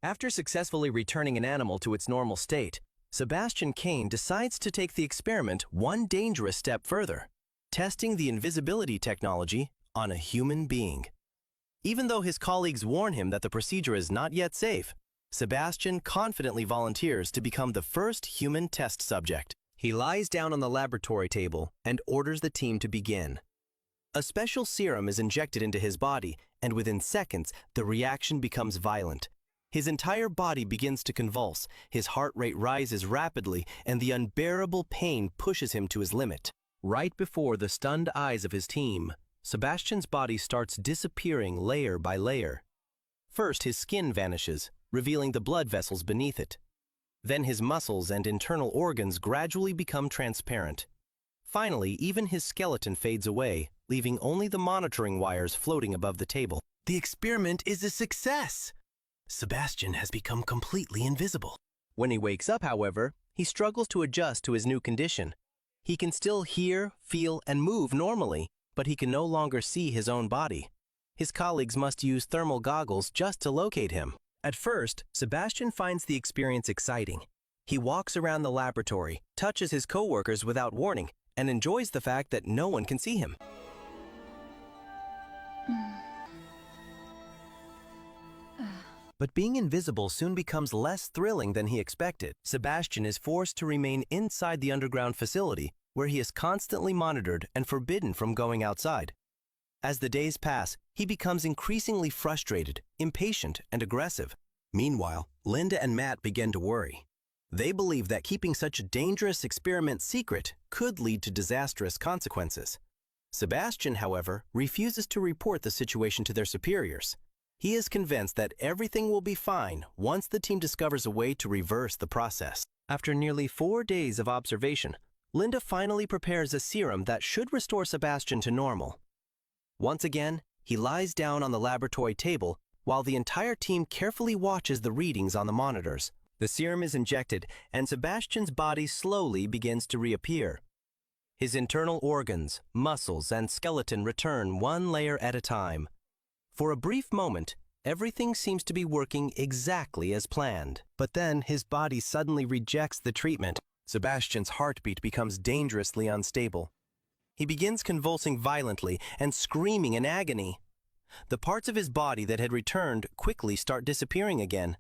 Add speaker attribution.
Speaker 1: After successfully returning an animal to its normal state, Sebastian Kane decides to take the experiment one dangerous step further, testing the invisibility technology on a human being. Even though his colleagues warn him that the procedure is not yet safe, Sebastian confidently volunteers to become the first human test subject. He lies down on the laboratory table and orders the team to begin. A special serum is injected into his body, and within seconds, the reaction becomes violent. His entire body begins to convulse, his heart rate rises rapidly, and the unbearable pain pushes him to his limit. Right before the stunned eyes of his team, Sebastian's body starts disappearing layer by layer. First, his skin vanishes, revealing the blood vessels beneath it. Then his muscles and internal organs gradually become transparent. Finally, even his skeleton fades away, leaving only the monitoring wires floating above the table. The experiment is a success! Sebastian has become completely invisible. When he wakes up, however, he struggles to adjust to his new condition. He can still hear, feel, and move normally, but he can no longer see his own body. His colleagues must use thermal goggles just to locate him. At first, Sebastian finds the experience exciting. He walks around the laboratory, touches his coworkers without warning, and enjoys the fact that no one can see him. But being invisible soon becomes less thrilling than he expected. Sebastian is forced to remain inside the underground facility, where he is constantly monitored and forbidden from going outside. As the days pass, he becomes increasingly frustrated, impatient, and aggressive. Meanwhile, Linda and Matt begin to worry. They believe that keeping such a dangerous experiment secret could lead to disastrous consequences. Sebastian, however, refuses to report the situation to their superiors. He is convinced that everything will be fine once the team discovers a way to reverse the process. After nearly 4 days of observation, Linda finally prepares a serum that should restore Sebastian to normal. Once again, he lies down on the laboratory table while the entire team carefully watches the readings on the monitors. The serum is injected, and Sebastian's body slowly begins to reappear. His internal organs, muscles, and skeleton return one layer at a time. For a brief moment, everything seems to be working exactly as planned. But then his body suddenly rejects the treatment. Sebastian's heartbeat becomes dangerously unstable. He begins convulsing violently and screaming in agony. The parts of his body that had returned quickly start disappearing again,